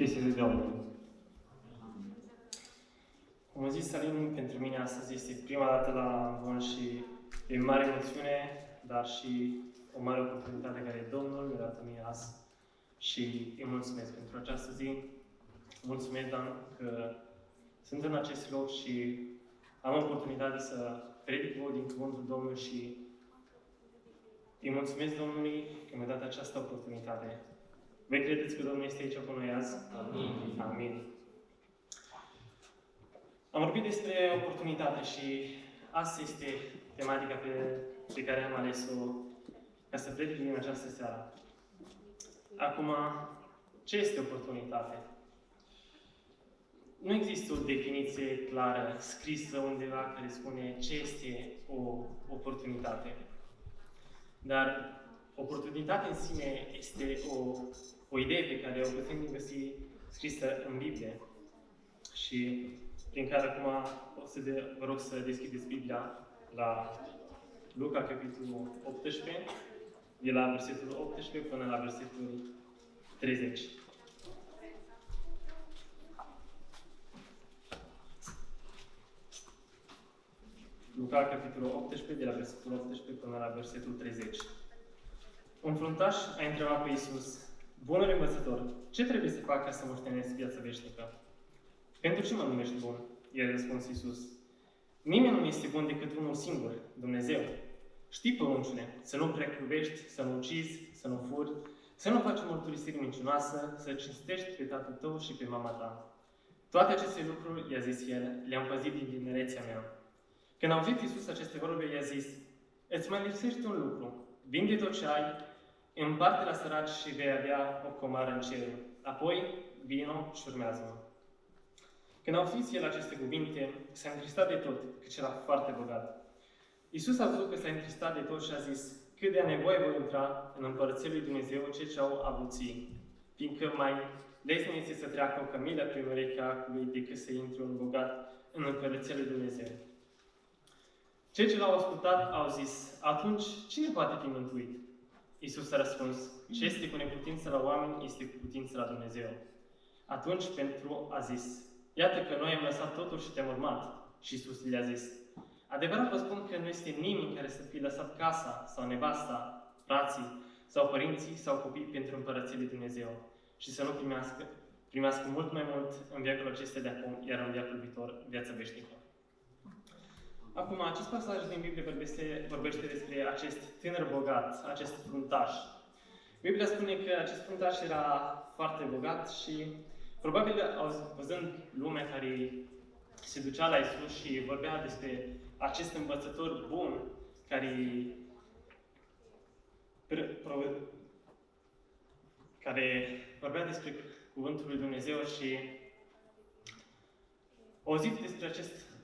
Sfinte de Domnul. Cum am zis, Alin, pentru mine astăzi este prima dată la Bun și e o mare emoțiune, dar și o mare oportunitate care Domnul mi-a dat mie azi. Și îi mulțumesc pentru această zi. Mulțumesc, Dan, că sunt în acest loc și am oportunitatea să predic din cuvântul Domnului și îi mulțumesc Domnului că mi-a dat această oportunitate. Voi credeți că Domnul este aici cu noi azi? Amin. Amin. Am vorbit despre oportunitate și asta este tematica pe care am ales-o ca să predic din această seară. Acum, ce este oportunitate? Nu există o definiție clară, scrisă undeva, care spune ce este o oportunitate. Dar oportunitatea în sine este o idee pe care o putem găsi scrisă în Biblie. Și prin care acum vă rog să deschideți Biblia la Luca, capitolul 18, de la versetul 18 până la versetul 30. Luca, capitolul 18, de la versetul 18 până la versetul 30. Un fruntaș a întrebat pe Iisus: Bunul învățător, ce trebuie să fac ca să moștenesc viața veșnică? Pentru ce mă numești bun? I-a răspuns Iisus: Nimeni nu este bun decât unul singur, Dumnezeu. Știi poruncile: să nu preacruvești, să nu ucizi, să nu furi, să nu faci mărturisire mincinoasă, să cinstești pe tatăl tău și pe mama ta. Toate aceste lucruri, i-a zis el, le-am păzit din tinerețea mea. Când a auzit Iisus aceste vorbe, i-a zis: Îți mai lipsește un lucru. Vinde tot ce ai, împarte la săraci și vei avea o comară în cer. Apoi, vino și urmează-mă. Când a auzit el aceste cuvinte, s-a întristat de tot, căci era foarte bogat. Iisus a văzut că s-a întristat de tot și a zis: cât de nevoie vor intra în Împărăția lui Dumnezeu cei ce au avuții, fiindcă mai lesne este să treacă o cămilă prin urechea acului decât să intre un bogat în Împărăția lui Dumnezeu. Cei ce l-au ascultat au zis: atunci, cine poate fi mântuit? Iisus a răspuns: ce este cu neputință la oameni, este cu putință la Dumnezeu. Atunci Petru a zis: iată că noi am lăsat totul și te-am urmat. Și Iisus le-a zis: adevărat vă spun că nu este nimeni care să fie lăsat casa, sau nevasta, frații, sau părinții, sau copii pentru Împărăția lui Dumnezeu și să nu primească mult mai mult în viacul acesta de acum, iar în viacul viitor, viața veșnică. Acum, acest pasaj din Biblie vorbește despre acest tânăr bogat, acest fruntaș. Biblia spune că acest fruntaș era foarte bogat și probabil văzând lumea care se ducea la Iisus și vorbea despre acest învățător bun care vorbea despre cuvântul lui Dumnezeu și au auzit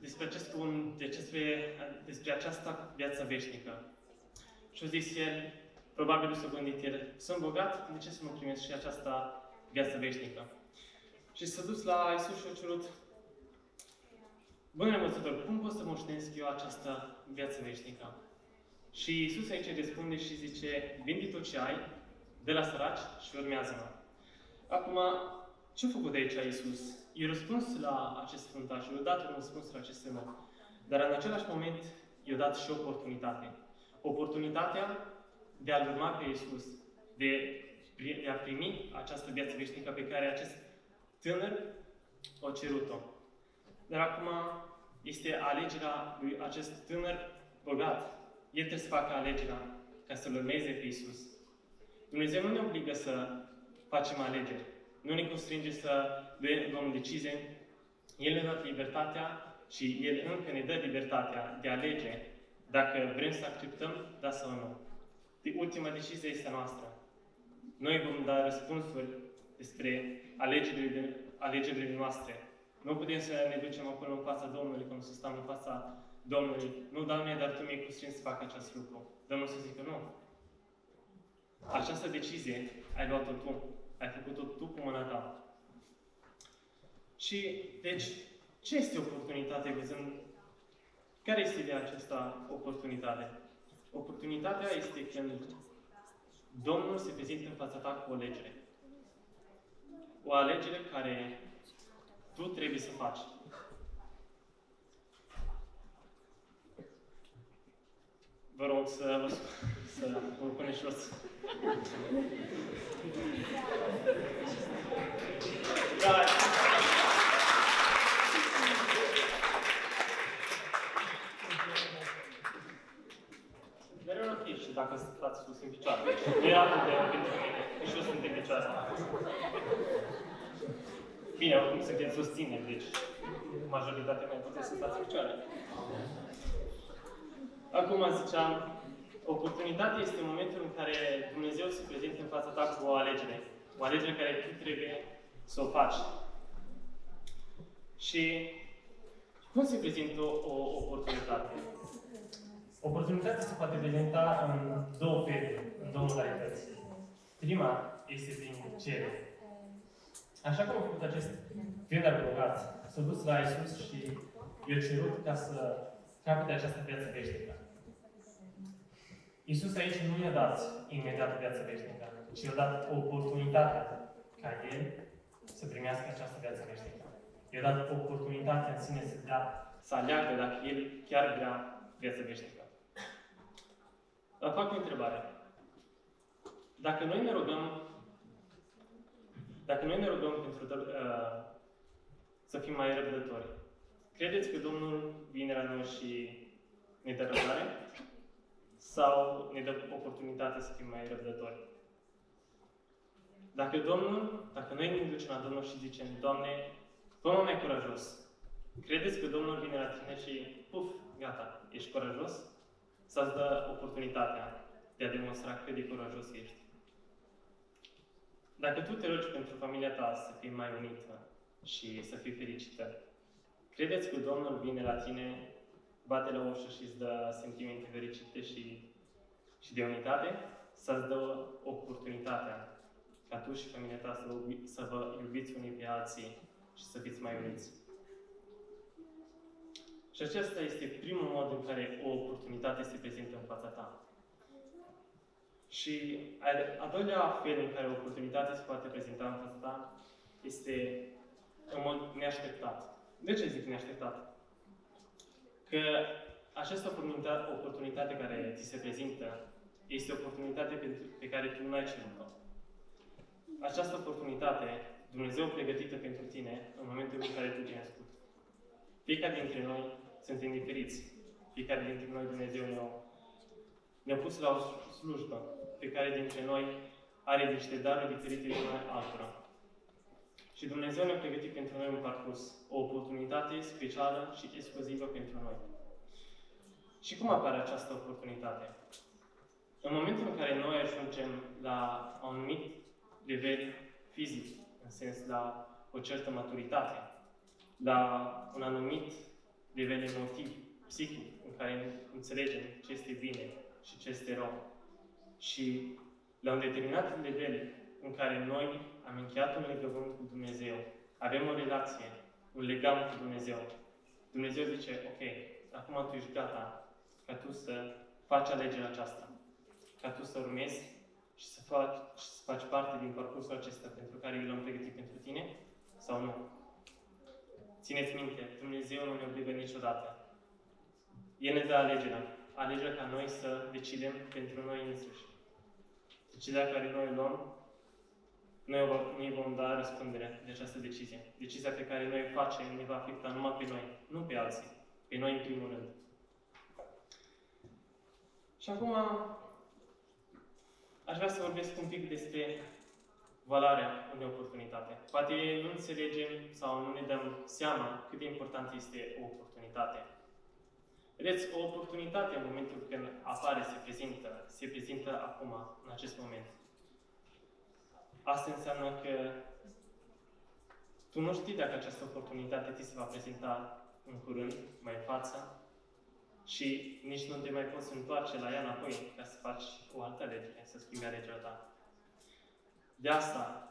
despre acest cuvânt, despre această viață veșnică. Și a zis el, probabil s-a gândit el: sunt bogat, de ce să nu primesc și această viață veșnică? Și s-a dus la Iisus și a cerut: Bunule învățător, cum pot să moștenesc eu această viață veșnică? Și Iisus aici răspunde și zice: vinde tot ce ai, de la săraci și urmează-mă. Acum, ce a făcut aici Iisus? I-a răspuns la acest fruntaș, i-a dat un răspuns la acest tânăr. Dar în același moment i-a dat și oportunitate. Oportunitatea de a-L urma pe Iisus, de a primi această viață veșnică pe care acest tânăr a cerut-o. Dar acum este alegerea lui acest tânăr bogat. El trebuie să facă alegerea ca să-L urmeze pe Iisus. Dumnezeu nu ne obligă să facem alegeri. Nu ne constrânge să luăm decizie. El ne-a dat libertatea și El încă ne dă libertatea de a alege dacă vrem să acceptăm, da sau nu. Ultima decizie este a noastră. Noi vom da răspunsuri despre alegerile noastre. Nu putem să ne ducem acolo în fața Domnului, cum să stăm în fața Domnului. Nu, Doamne, dar Tu mi-ai constrâns să fac acest lucru. Domnul să zică: nu. Această decizie ai luat-o Tu. Ai făcut-o Tu cu mâna Ta. Și, deci, ce este oportunitate văzând? Care este de această oportunitate? Oportunitatea este când Domnul se prezintă în fața ta cu o alegere. o alegere care tu trebuie să faci. Vă rog să vă puneți jos. Da. Mereu ok și dacă stați sus în picioare. Nu era atât de pentru mine, și eu sunt în picioare. Bine, oricum sunteți susțineri, deci majoritatea mea puteți să stați în picioare. Acum ziceam, oportunitatea este momentul în care Dumnezeu se prezintă în fața ta cu o alegere. O alegere care tu trebuie să o faci. Și cum se prezintă o oportunitate? Oportunitatea se poate prezenta în două feluri, în două modalități. Prima este prin cerere. Așa cum a făcut acest tânăr bogat, s-a dus la Iisus și i-a cerut ca să capete această viață veșnică. Iisus aici nu i-a dat imediat viața veșnică, ci i-a dat oportunitatea ca el să primească această viață veșnică. I-a dat oportunitatea în sine să aleagă dacă el chiar vrea viața veșnică. Dar fac o întrebare. Dacă noi ne rugăm pentru să fim mai răbdători, credeți că Domnul vine la noi și ne dă răbdare? Sau ne dă oportunitatea să fim mai răbdători? Dacă noi ne ducem la Domnul și zicem, Doamne, fă-mă mai curajos, credeți că Domnul vine la tine și, puf, gata, ești curajos? Sau îți dă oportunitatea de a demonstra cât de curajos ești? Dacă tu te rogi pentru familia ta să fii mai unită și să fii fericită, credeți că Domnul vine la tine, bate la ușă și îți dă sentimente fericite și de unitate? Sau îți dă oportunitatea ca tu și familia ta să vă iubiți unii pe alții și să fiți mai uniți? Și acesta este primul mod în care o oportunitate se prezintă în fața ta. Și a doilea fel în care o oportunitate se poate prezenta în fața ta este în mod neașteptat. De ce zic neașteptat? Că această oportunitate care ți se prezintă este o oportunitate pe care tu nu ai cerut-o. Această oportunitate, Dumnezeu pregătită pentru tine în momentul în care tu te-ai născut. Fiecare dintre noi suntem diferiți. Fiecare dintre noi Dumnezeu ne-a pus la o slujbă. Fiecare dintre noi are niște daruri diferite de noi altora. Și Dumnezeu ne-a pregătit pentru noi un parcurs, o oportunitate specială și exclusivă pentru noi. Și cum apare această oportunitate? În momentul în care noi ajungem la un anumit nivel fizic, în sens la o certă maturitate, la un anumit nivel emotiv, psihic, în care înțelegem ce este bine și ce este rău. Și la un determinat nivel în care noi am încheiat un legământ cu Dumnezeu, avem o relație, un legam cu Dumnezeu. Dumnezeu zice, ok, acum tu ești gata ca tu să faci alegerea aceasta, ca tu să urmezi și să faci parte din parcursul acesta pentru care eu l-am pregătit pentru tine sau nu. Țineți minte, Dumnezeu nu ne obligă niciodată. El ne dă alegerea ca noi să decidem pentru noi însuși. Decizia care noi o luăm, noi vom da răspundere de această decizie. Decizia pe care noi o facem ne va afecta numai pe noi, nu pe alții. Pe noi în primul rând. Și acum aș vrea să vorbesc un pic despre valoarea unei oportunitate. Poate nu înțelegem sau nu ne dăm seama cât de important este o oportunitate. Vedeți, o oportunitate în momentul când apare, se prezintă acum, în acest moment. Asta înseamnă că tu nu știi dacă această oportunitate ți se va prezenta în curând, mai în față, și nici nu te mai poți întoarce la ea înapoi ca să faci o altă alegere, să schimbi alegerea ta. De asta,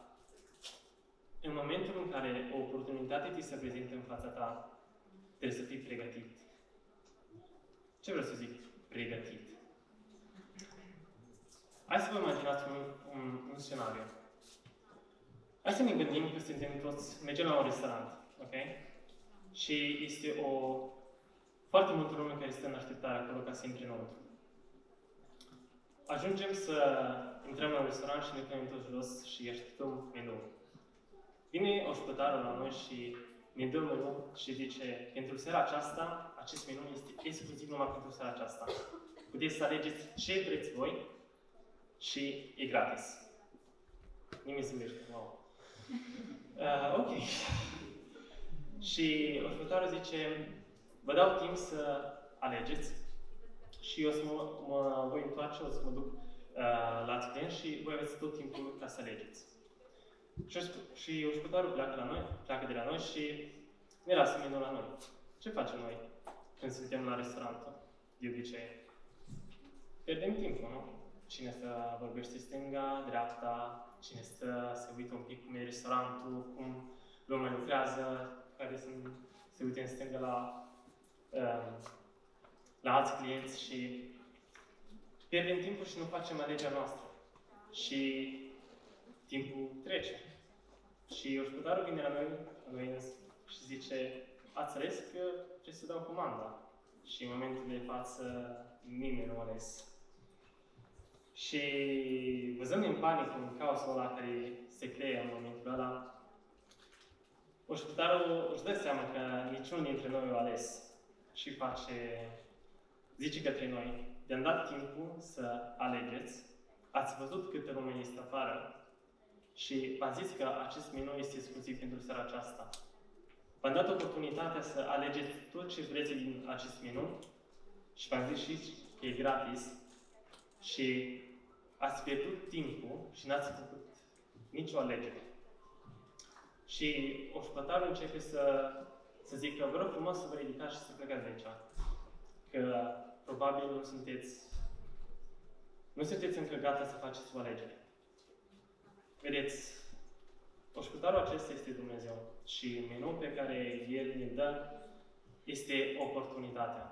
în momentul în care o oportunitate ți se prezintă în fața ta, trebuie să fii pregătit. Ce vreau să zic? Pregătit. Hai să vă imaginați un scenariu. Hai să ne gândim că suntem toți, mergem la un restaurant, ok? Și este foarte multă lume care stă în așteptare acolo ca să intre înăuntru. Ajungem să intrăm la un restaurant și ne punem toți jos și așteptăm meniu. Vine ospătarul la noi și ne dă meniu și zice, pentru seara aceasta, acest meniu este exclusiv numai pentru seara aceasta. Puteți să alegeți ce vreți voi și e gratis. Nimeni zâmbește, wow. Ok. Și ospătarul zice, vă dau timp să alegeți și eu o să mă voi întoarce, o să mă duc la client și voi aveți tot timpul ca să alegeți. Și ospătarul pleacă de la noi și ne lasă meniu la noi. Ce facem noi când suntem la restaurantul, de obicei? Pierdem timpul, nu? Cine stă vorbește stânga, dreapta, cine stă, se uită un pic cum e restaurantul, cum lumea lucrează, care se uită în stânga la alți clienți și pierdem timpul și nu facem alegerea noastră. Și timpul trece. Și ospătarul vine la noi și zice, ați ales că trebuie să dau comanda. Și în momentul de față nimeni nu a ales. Și văzând în panică, în caosul ăla care se creie în momentul ăla, ospătarul își dă seama că niciunul dintre noi a ales și zice către noi, de-am dat timpul să alegeți, ați văzut câtă lume este afară și v-am zis că acest meniu este exclusiv pentru seara aceasta. V-am dat oportunitatea să alegeți tot ce vreți din acest meniu și v-am zis și că e gratis și ați pierdut timpul și n-ați făcut nicio alegere. Și ospătarul începe să zică, vă rog frumos să vă ridicați și să plecați de aici. Că probabil nu sunteți încă gata să faceți o alegere. Vedeți, ospătarul acesta este Dumnezeu și meniul pe care El ne dă este oportunitatea.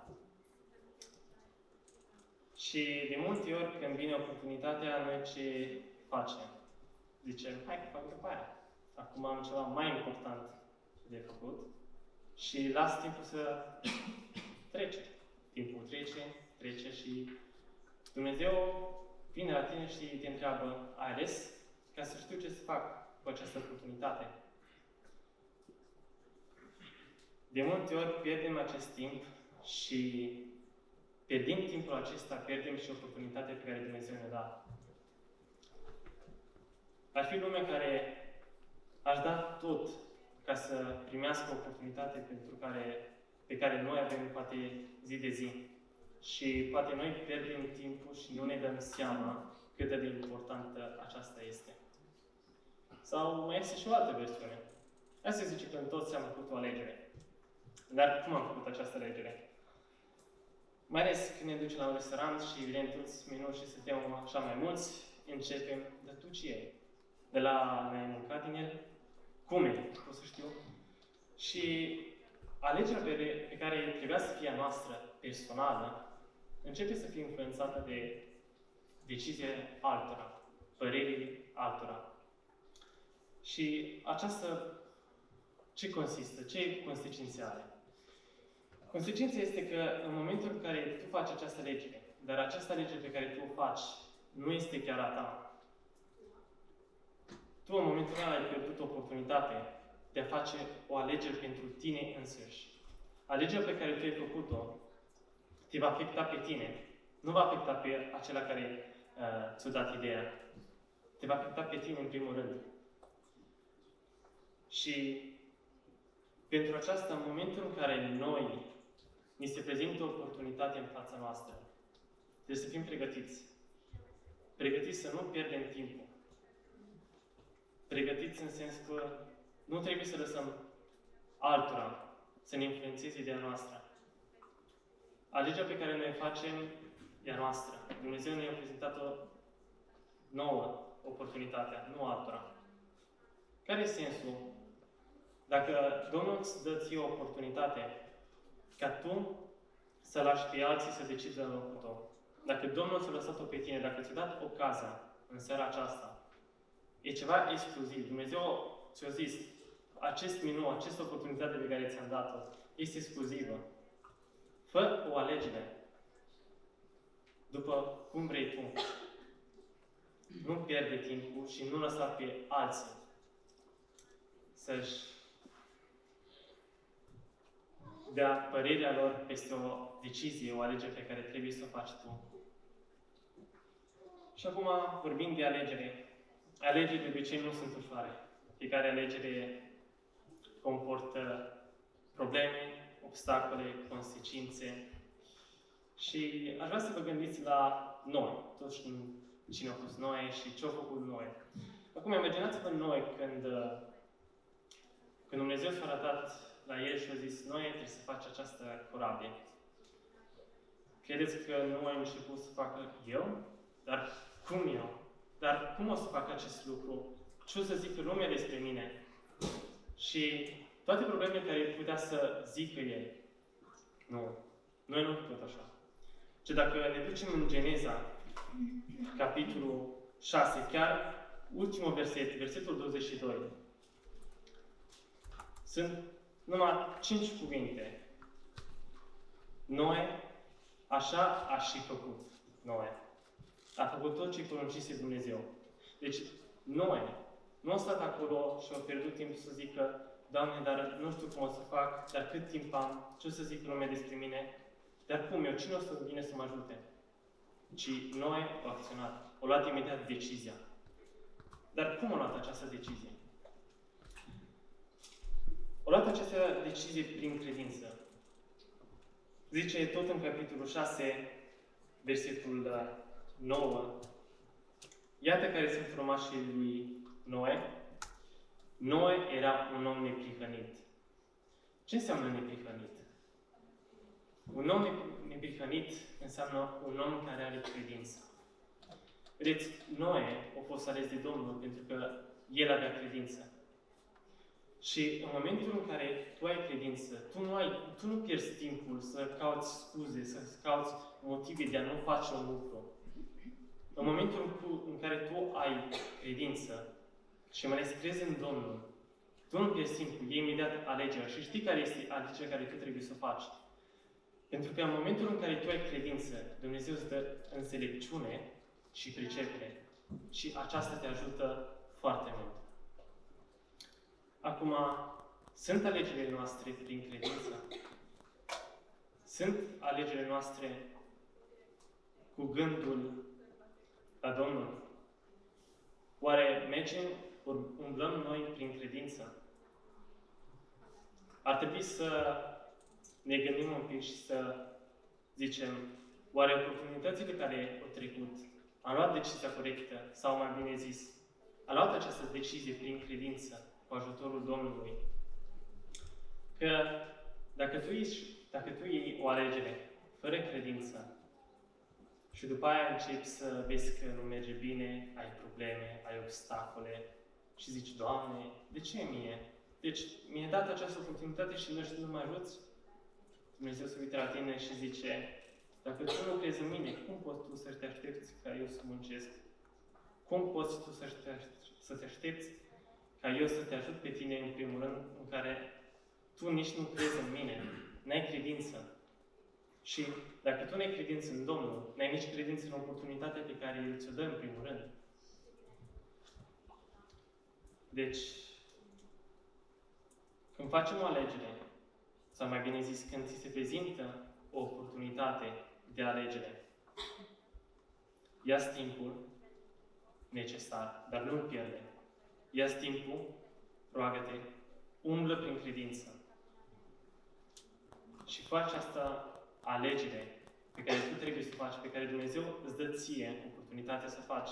Și de multe ori când vine oportunitatea, noi ce facem? Zicem, hai că fac după aia. Acum am ceva mai important de făcut și las timpul să trece. Timpul trece și Dumnezeu vine la tine și te întreabă, ai ales? Ca să știu ce să fac cu această oportunitate. De multe ori pierdem acest timp și pierdind timpul acesta, pierdem și oportunitatea pe care Dumnezeu ne dă. Ar fi lumea care aș da tot ca să primească oportunitatea pe care noi avem poate zi de zi. Și poate noi pierdem timpul și nu ne dăm seama cât de importantă aceasta este. Sau mai este și o altă versiune. Hai să zice că toți am făcut o alegere. Dar cum am făcut această alegere? Mai ales când ne ducem la un restaurant și vedem toți meniuri și suntem așa mai mulți, începem, dar tu ce iei? De la ne-ai mâncat din el? Cum e? O să știu. Și alegerea pe care trebuia să fie a noastră personală, începe să fie influențată de decizia altora, părerii altora. Și aceasta ce consistă? Ce consecințe are? Consecința este că în momentul în care tu faci această alegere, dar această alegere pe care tu o faci nu este chiar a ta, tu în momentul ăla ai pierdut oportunitatea de a face o alegere pentru tine însuși. Alegerea pe care tu ai făcut-o te va afecta pe tine. Nu va afecta pe acela care ți-a dat ideea. Te va afecta pe tine în primul rând. Și pentru aceasta, în momentul în care noi ni se prezintă o oportunitate în fața noastră, trebuie să fim pregătiți. Pregătiți să nu pierdem timpul. Pregătiți în sens că nu trebuie să lăsăm altora să ne influențeze ideea noastră. Alegerea pe care noi o facem e a noastră. Dumnezeu ne-a prezentat-o nouă oportunitatea, nu altora. Care e sensul? Dacă Domnul îți dă ție o oportunitate ca tu să lași pe alții să decidă în locul tău, dacă Domnul ți-a lăsat-o pe tine, dacă ți-a dat ocazia în seara aceasta, E ceva exclusiv. Dumnezeu ți-a zis, acest meniu, această oportunitate pe care ți-am dat-o, este exclusivă. Fă o alegere. După cum vrei tu. Nu pierde timpul și nu lăsa pe alții să-și dea părerea lor peste o decizie, o alegere pe care trebuie să o faci tu. Și acum, vorbind de alegere, alegerile de obicei nu sunt ușoare. Fiecare alegere comportă probleme, obstacole, consecințe. Și aș vrea să vă gândiți la Noe. Toți știm cine a fost Noe și ce a făcut Noe. Acum, imaginați-vă Noe când Dumnezeu s-a arătat la el și a zis, Noe, trebuie să faci această corabie. Credeți că nu a început să facă eu? Dar cum eu? Dar cum o să fac acest lucru? Ce o să zică lumea despre mine? Și toate problemele care putea să zică el. Nu. Noi nu tot așa. Și dacă ne ducem în Geneza, capitolul 6, chiar ultimul verset, versetul 22, sunt numai 5 cuvinte. Noe, așa a și făcut. Noe. A făcut tot ce poruncise Dumnezeu. Deci, Noe nu a stat acolo și a pierdut timp să zică, Doamne, dar nu știu cum o să fac, dar cât timp am, ce o să zic lumea despre mine, dar cum eu, cine o să vină să mă ajute? Ci Noe a acționat, a luat imediat decizia. Dar cum a luat această decizie? A luat această decizie prin credință. Zice tot în capitolul 6, versetul 9, iată care sunt urmașii lui Noe. Noe era un om neprihănit. Ce înseamnă neprihănit? Un om neprihănit înseamnă un om care are credință. Vedeți, Noe a fost ales de Domnul pentru că el avea credință. Și în momentul în care tu ai credință, tu nu pierzi timpul să cauți scuze, să cauți motive de a nu face un lucru. În momentul în care tu ai credință și mai ales crezi în Domnul, tu nu pierzi timpul, iei imediat alegerea și știi care este alegerea care tu trebuie să o faci. Pentru că în momentul în care tu ai credință, Dumnezeu îți dă înțelepciune și pricepere. Și aceasta te ajută foarte mult. Acum, sunt alegerile noastre prin credință? Sunt alegerile noastre cu gândul la Domnul? Oare mergem, umblăm noi prin credință? Ar trebui să ne gândim un pic și să zicem, oare oportunitățile care au trecut, am luat decizia corectă, sau mai bine zis, am luat această decizie prin credință, cu ajutorul Domnului? Că dacă tu iei o alegere fără credință și după aia începi să vezi că nu merge bine, ai probleme, ai obstacole și zici, Doamne, de ce mie? Deci mi-ai dat această oportunitate și nu mă ajuți? Dumnezeu se uită la tine și zice, dacă tu nu crezi în mine, cum poți tu să te aștepți ca eu să muncesc? Cum poți tu să te aștepți ca eu să te ajut pe tine în primul rând în care tu nici nu crezi în mine, n-ai credință. Și dacă tu n-ai credință în Domnul, n-ai nici credință în oportunitatea pe care El ți-o dă în primul rând. Deci, când facem o alegere, sau mai bine zis, când ți se prezintă o oportunitate de alegere, ia-ți timpul necesar, dar nu-l pierde. Ia-ți timpul, roagă-te, umblă prin credință. Și faci asta alegere pe care tu trebuie să o faci, pe care Dumnezeu îți dă ție oportunitatea să faci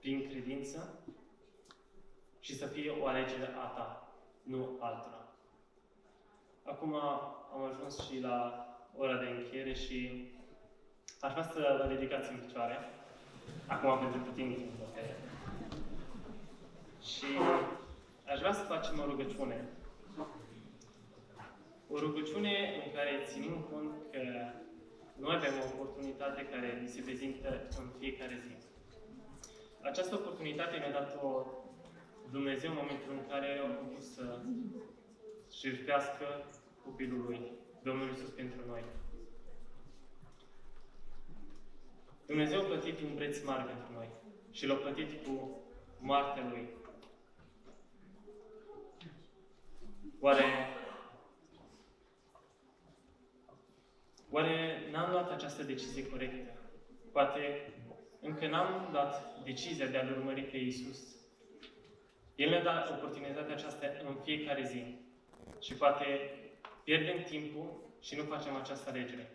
prin credință și să fie o alegere a ta, nu altora. Acum am ajuns și la ora de încheiere și aș vrea să vă ridicați în picioare. Acum pentru puțin timp, ok? Și aș vrea să facem o rugăciune. O rugăciune în care ținem cont că noi avem o oportunitate care ni se prezintă în fiecare zi. această oportunitate mi-a dat-o Dumnezeu în momentul în care a făcut să jertfească copilul lui, Domnul Iisus pentru noi. Dumnezeu a plătit un preț mare pentru noi și l-a plătit cu moartea Lui. Oare n-am luat această decizie corectă? Poate încă n-am luat decizia de a-L urmări pe Iisus. El ne-a dat oportunitatea aceasta în fiecare zi. Și poate pierdem timpul și nu facem această alegere.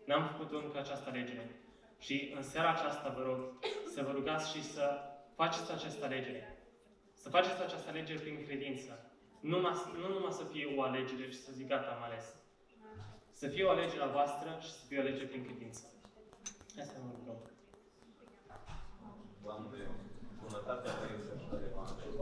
N-am făcut încă această alegere. Și în seara aceasta vă rog să vă rugați și să faceți această alegere. Să faceți această alegere prin credință. Nu numai să fie o alegere și să zic gata, am ales. Să fie o alegere a voastră și să fie o alegere prin credință. Hai să mă rugăm.